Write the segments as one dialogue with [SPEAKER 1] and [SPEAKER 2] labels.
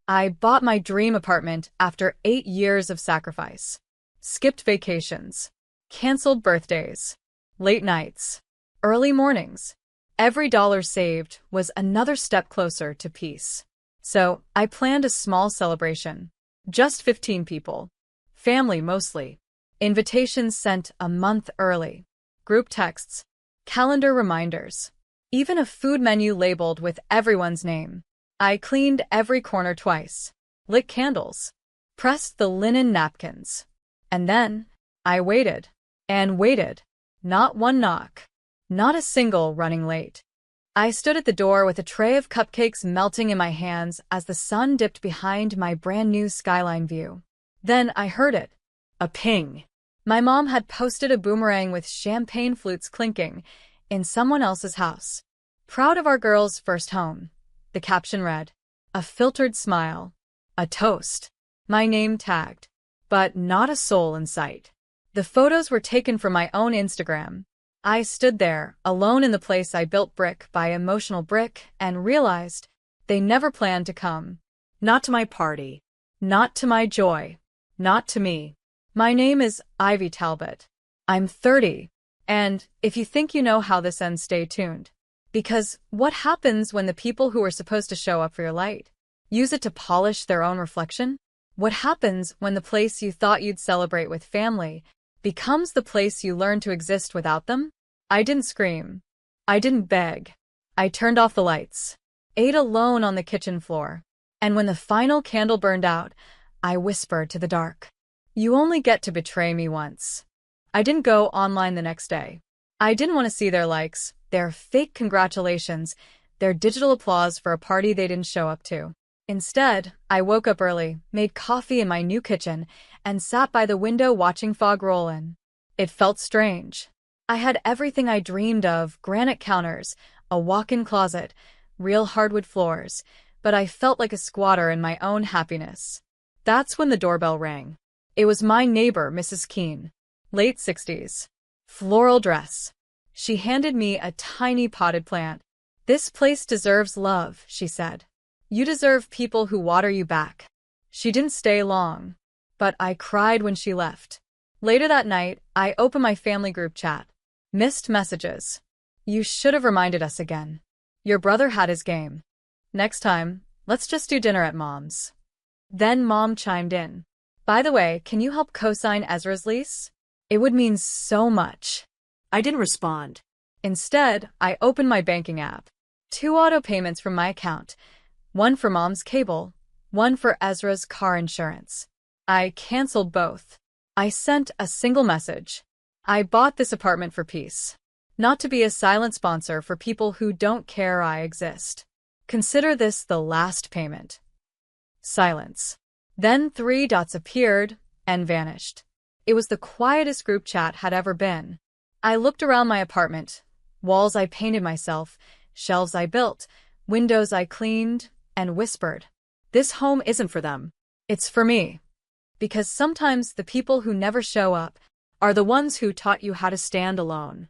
[SPEAKER 1] I bought my dream apartment after 8 years of sacrifice. Skipped vacations. Canceled birthdays. Late nights. Early mornings. Every dollar saved was another step closer to peace. So, I planned a small celebration. Just 15 people. Family mostly. Invitations sent a month early. Group texts. Calendar reminders. Even a food menu labeled with everyone's name. I cleaned every corner twice. Lit candles. Pressed the linen napkins. And then, I waited. And waited. Not one knock. Not a single running late. I stood at the door with a tray of cupcakes melting in my hands as the sun dipped behind my brand new skyline view. Then I heard it. A ping. My mom had posted a boomerang with champagne flutes clinking in someone else's house. Proud of our girl's first home. The caption read, a filtered smile. A toast. My name tagged. But not a soul in sight. The photos were taken from my own Instagram. I stood there, alone in the place I built brick by emotional brick, and realized they never planned to come. Not to my party. Not to my joy. Not to me. My name is Ivy Talbot. I'm 30. And if you think you know how this ends, stay tuned. Because what happens when the people who are supposed to show up for your light use it to polish their own reflection? What happens when the place you thought you'd celebrate with family becomes the place you learn to exist without them? I didn't scream. I didn't beg. I turned off the lights, ate alone on the kitchen floor, and when the final candle burned out, I whispered to the dark, you only get to betray me once. I didn't go online the next day. I didn't want to see their likes, their fake congratulations, their digital applause for a party they didn't show up to. Instead, I woke up early, made coffee in my new kitchen, and sat by the window watching fog roll in. It felt strange. I had everything I dreamed of, granite counters, a walk-in closet, real hardwood floors, but I felt like a squatter in my own happiness. That's when the doorbell rang. It was my neighbor, Mrs. Keene. Late 60s. Floral dress. She handed me a tiny potted plant. This place deserves love, she said. You deserve people who water you back. She didn't stay long, but I cried when she left. Later that night, I opened my family group chat. Missed messages. You should have reminded us again. Your brother had his game. Next time, let's just do dinner at Mom's. Then Mom chimed in. By the way, can you help co-sign Ezra's lease? It would mean so much.
[SPEAKER 2] I didn't respond.
[SPEAKER 1] Instead, I opened my banking app. 2 auto payments from my account. One for Mom's cable, one for Ezra's car insurance. I canceled both. I sent a single message. I bought this apartment for peace. Not to be a silent sponsor for people who don't care I exist. Consider this the last payment. Silence. Then 3 dots appeared and vanished. It was the quietest group chat had ever been. I looked around my apartment. Walls I painted myself, shelves I built, windows I cleaned, and whispered, this home isn't for them. It's for me. Because sometimes the people who never show up are the ones who taught you how to stand alone.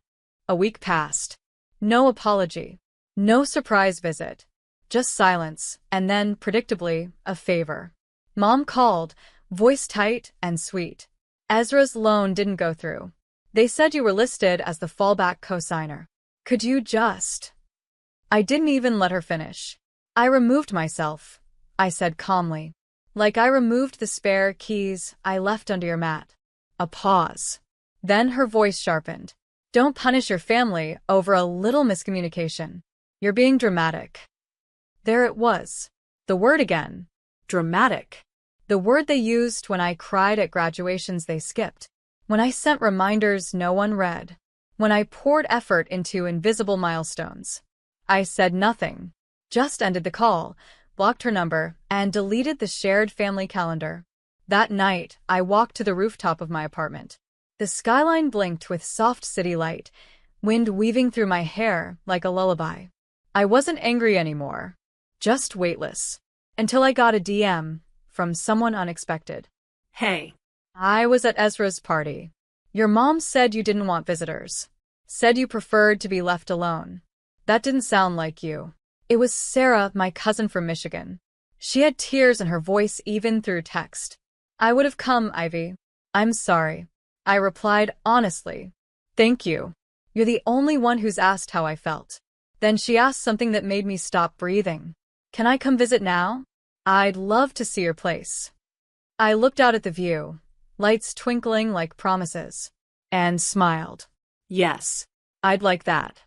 [SPEAKER 1] A week passed. No apology. No surprise visit. Just silence, and then, predictably, a favor. Mom called, voice tight and sweet. Ezra's loan didn't go through. They said you were listed as the fallback cosigner. Could you just... I didn't even let her finish. I removed myself, I said calmly. Like I removed the spare keys I left under your mat. A pause. Then her voice sharpened. Don't punish your family over a little miscommunication. You're being dramatic. There it was. The word again. Dramatic. The word they used when I cried at graduations they skipped. When I sent reminders no one read. When I poured effort into invisible milestones. I said nothing. Just ended the call, blocked her number, and deleted the shared family calendar. That night, I walked to the rooftop of my apartment. The skyline blinked with soft city light, wind weaving through my hair like a lullaby. I wasn't angry anymore. Just weightless. Until I got a DM from someone unexpected.
[SPEAKER 2] Hey.
[SPEAKER 1] I was at Ezra's party. Your mom said you didn't want visitors. Said you preferred to be left alone. That didn't sound like you. It was Sarah, my cousin from Michigan. She had tears in her voice even through text. I would have come, Ivy. I'm sorry. I replied honestly. Thank you. You're the only one who's asked how I felt. Then she asked something that made me stop breathing. Can I come visit now? I'd love to see your place. I looked out at the view, lights twinkling like promises, and smiled.
[SPEAKER 2] Yes.
[SPEAKER 1] I'd like that.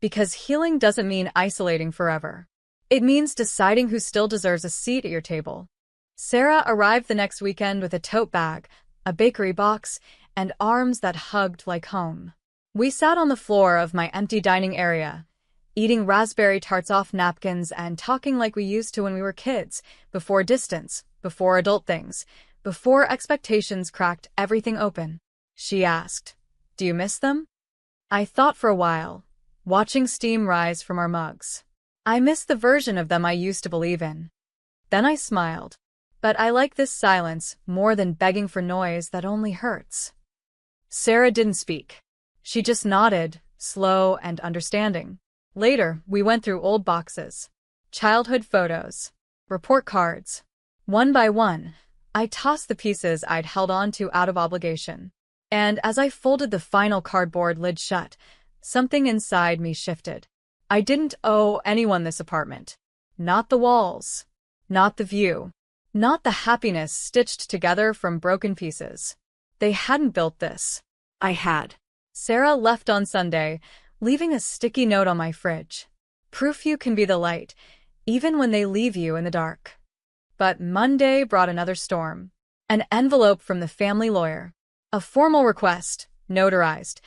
[SPEAKER 1] Because healing doesn't mean isolating forever. It means deciding who still deserves a seat at your table. Sarah arrived the next weekend with a tote bag, a bakery box, and arms that hugged like home. We sat on the floor of my empty dining area, eating raspberry tarts off napkins and talking like we used to when we were kids, before distance, before adult things, before expectations cracked everything open. She asked, "Do you miss them?" I thought for a while, watching steam rise from our mugs. I miss the version of them I used to believe in. Then I smiled. But I like this silence more than begging for noise that only hurts. Sarah didn't speak. She just nodded, slow and understanding. Later, we went through old boxes, childhood photos, report cards. One by one, I tossed the pieces I'd held on to out of obligation. And as I folded the final cardboard lid shut, something inside me shifted. I didn't owe anyone this apartment. Not the walls. Not the view. Not the happiness stitched together from broken pieces. They hadn't built this.
[SPEAKER 2] I had.
[SPEAKER 1] Sarah left on Sunday, leaving a sticky note on my fridge. Proof you can be the light, even when they leave you in the dark. But Monday brought another storm. An envelope from the family lawyer. A formal request, notarized,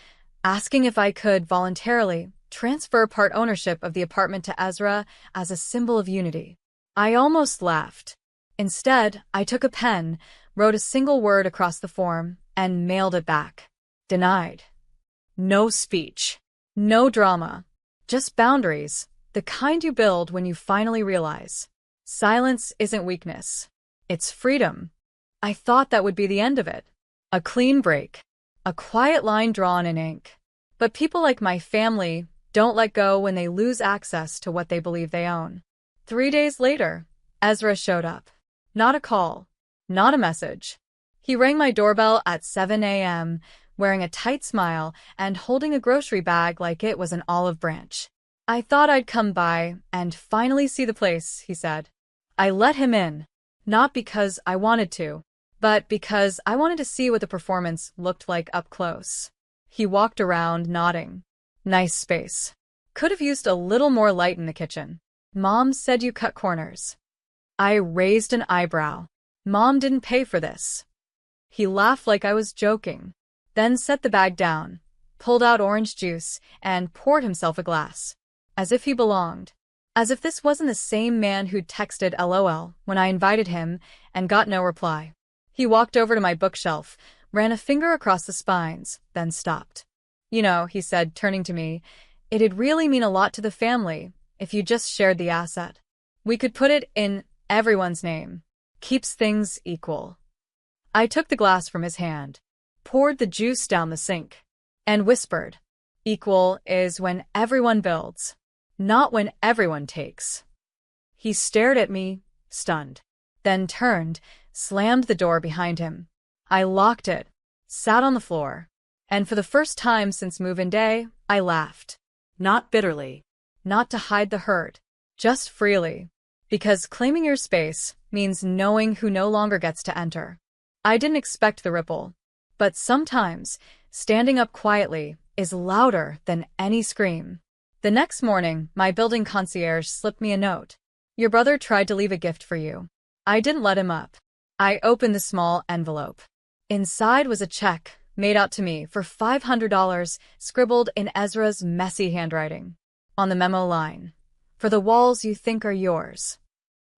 [SPEAKER 1] asking if I could voluntarily transfer part ownership of the apartment to Ezra as a symbol of unity. I almost laughed. Instead, I took a pen, wrote a single word across the form, and mailed it back. Denied. No speech. No drama. Just boundaries, the kind you build when you finally realize. Silence isn't weakness. It's freedom. I thought that would be the end of it. A clean break. A quiet line drawn in ink. But people like my family don't let go when they lose access to what they believe they own. 3 days later, Ezra showed up. Not a call. Not a message. He rang my doorbell at 7 a.m., wearing a tight smile and holding a grocery bag like it was an olive branch. I thought I'd come by and finally see the place, he said. I let him in. Not because I wanted to, but because I wanted to see what the performance looked like up close. He walked around, nodding. Nice space. Could have used a little more light in the kitchen. Mom said you cut corners. I raised an eyebrow. Mom didn't pay for this. He laughed like I was joking, then set the bag down, pulled out orange juice, and poured himself a glass. As if he belonged. As if this wasn't the same man who'd texted LOL when I invited him and got no reply. He walked over to my bookshelf, ran a finger across the spines, then stopped. You know, he said, turning to me, it'd really mean a lot to the family if you just shared the asset. We could put it in everyone's name. Keeps things equal. I took the glass from his hand, poured the juice down the sink, and whispered, equal is when everyone builds, not when everyone takes. He stared at me, stunned, then turned, slammed the door behind him. I locked it, sat on the floor, and for the first time since move-in day, I laughed.
[SPEAKER 2] Not bitterly.
[SPEAKER 1] Not to hide the hurt, just freely. Because claiming your space means knowing who no longer gets to enter. I didn't expect the ripple, but sometimes standing up quietly is louder than any scream. The next morning, my building concierge slipped me a note. Your brother tried to leave a gift for you. I didn't let him up. I opened the small envelope. Inside was a check made out to me for $500, scribbled in Ezra's messy handwriting. On the memo line, for the walls you think are yours.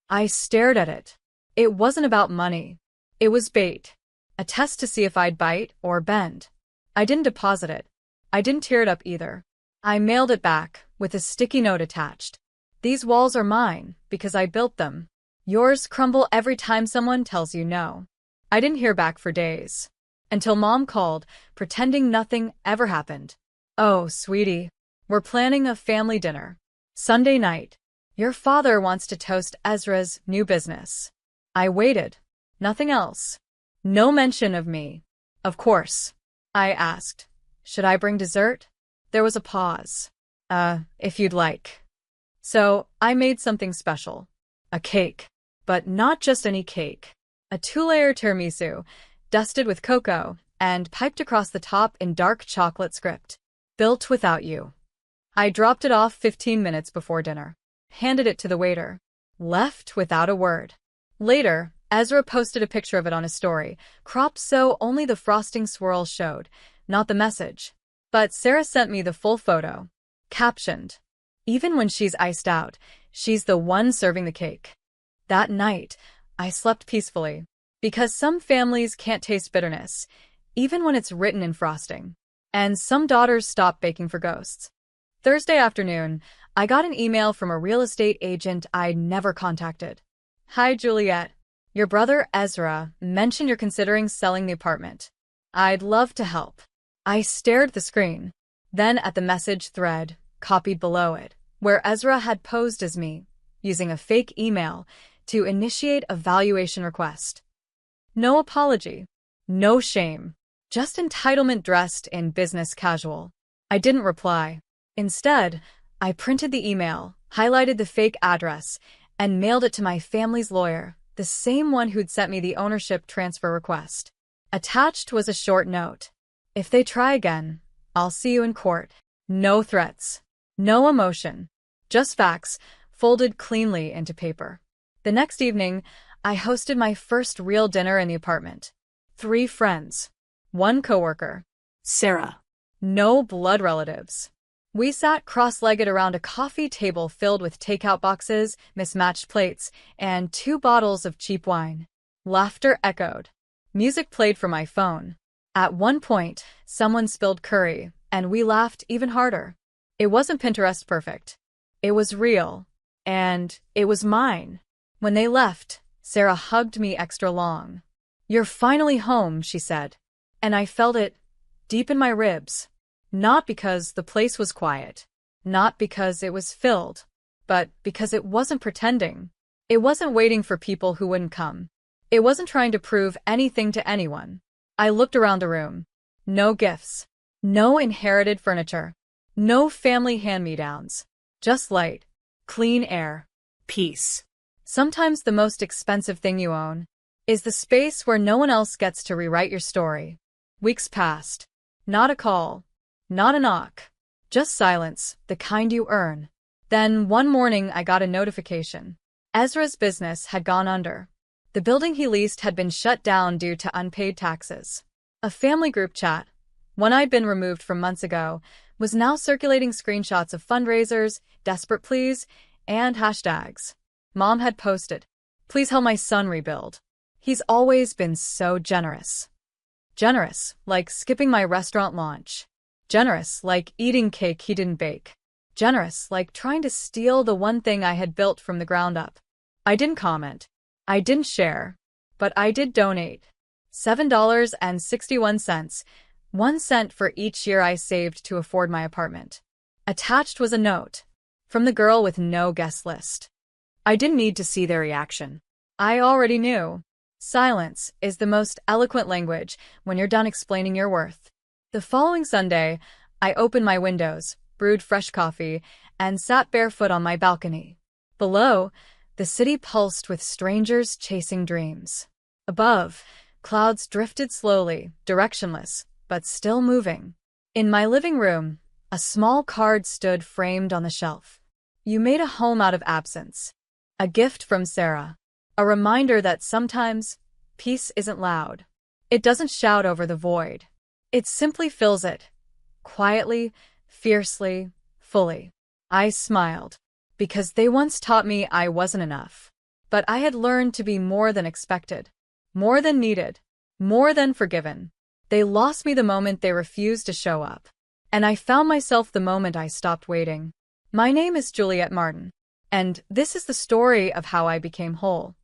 [SPEAKER 1] I stared at it. It wasn't about money. It was bait. A test to see if I'd bite or bend. I didn't deposit it. I didn't tear it up either. I mailed it back, with a sticky note attached. These walls are mine, because I built them. Yours crumble every time someone tells you no. I didn't hear back for days. Until Mom called, pretending nothing ever happened. Oh, sweetie. We're planning a family dinner. Sunday night. Your father wants to toast Ezra's new business. I waited. Nothing else. No mention of me. Of course. I asked, should I bring dessert? There was a pause. If you'd like. So, I made something special. A cake. But not just any cake. A 2-layer tiramisu, dusted with cocoa, and piped across the top in dark chocolate script. Built without you. I dropped it off 15 minutes before dinner. Handed it to the waiter. Left without a word. Later, Ezra posted a picture of it on his story, cropped so only the frosting swirl showed, not the message. But Sarah sent me the full photo. Captioned, "Even when she's iced out, she's the one serving the cake." That night, I slept peacefully. Because some families can't taste bitterness, even when it's written in frosting. And some daughters stop baking for ghosts. Thursday afternoon, I got an email from a real estate agent I'd never contacted. "Hi, Juliet. Your brother Ezra mentioned you're considering selling the apartment. I'd love to help." I stared at the screen, then at the message thread, copied below it, where Ezra had posed as me, using a fake email, to initiate a valuation request. No apology. No shame. Just entitlement dressed in business casual. I didn't reply. Instead, I printed the email, highlighted the fake address, and mailed it to my family's lawyer, the same one who'd sent me the ownership transfer request. Attached was a short note. "If they try again, I'll see you in court." No threats. No emotion. Just facts, folded cleanly into paper. The next evening, I hosted my first real dinner in the apartment. 3 friends. 1 coworker.
[SPEAKER 2] Sarah.
[SPEAKER 1] No blood relatives. We sat cross-legged around a coffee table filled with takeout boxes, mismatched plates, and 2 bottles of cheap wine. Laughter echoed. Music played from my phone. At one point, someone spilled curry, and we laughed even harder. It wasn't Pinterest perfect. It was real. And it was mine. When they left, Sarah hugged me extra long. "You're finally home," she said. And I felt it deep in my ribs. Not because the place was quiet. Not because it was filled. But because it wasn't pretending. It wasn't waiting for people who wouldn't come. It wasn't trying to prove anything to anyone. I looked around the room. No gifts. No inherited furniture. No family hand-me-downs. Just light. Clean air.
[SPEAKER 2] Peace.
[SPEAKER 1] Sometimes the most expensive thing you own is the space where no one else gets to rewrite your story. Weeks passed. Not a call. Not a knock. Just silence, the kind you earn. Then one morning I got a notification. Ezra's business had gone under. The building he leased had been shut down due to unpaid taxes. A family group chat, one I'd been removed from months ago, was now circulating screenshots of fundraisers, desperate pleas, and hashtags. Mom had posted, "Please help my son rebuild. He's always been so generous." Generous, like skipping my restaurant launch. Generous, like eating cake he didn't bake. Generous, like trying to steal the one thing I had built from the ground up. I didn't comment. I didn't share. But I did donate. $7.61, 1 cent for each year I saved to afford my apartment. Attached was a note. From the girl with no guest list. I didn't need to see their reaction. I already knew. Silence is the most eloquent language when you're done explaining your worth. The following Sunday, I opened my windows, brewed fresh coffee, and sat barefoot on my balcony. Below, the city pulsed with strangers chasing dreams. Above, clouds drifted slowly, directionless, but still moving. In my living room, a small card stood framed on the shelf. "You made a home out of absence." A gift from Sarah. A reminder that sometimes, peace isn't loud. It doesn't shout over the void. It simply fills it. Quietly, fiercely, fully. I smiled. Because they once taught me I wasn't enough. But I had learned to be more than expected. More than needed. More than forgiven. They lost me the moment they refused to show up. And I found myself the moment I stopped waiting. My name is Juliet Martin. And this is the story of how I became whole.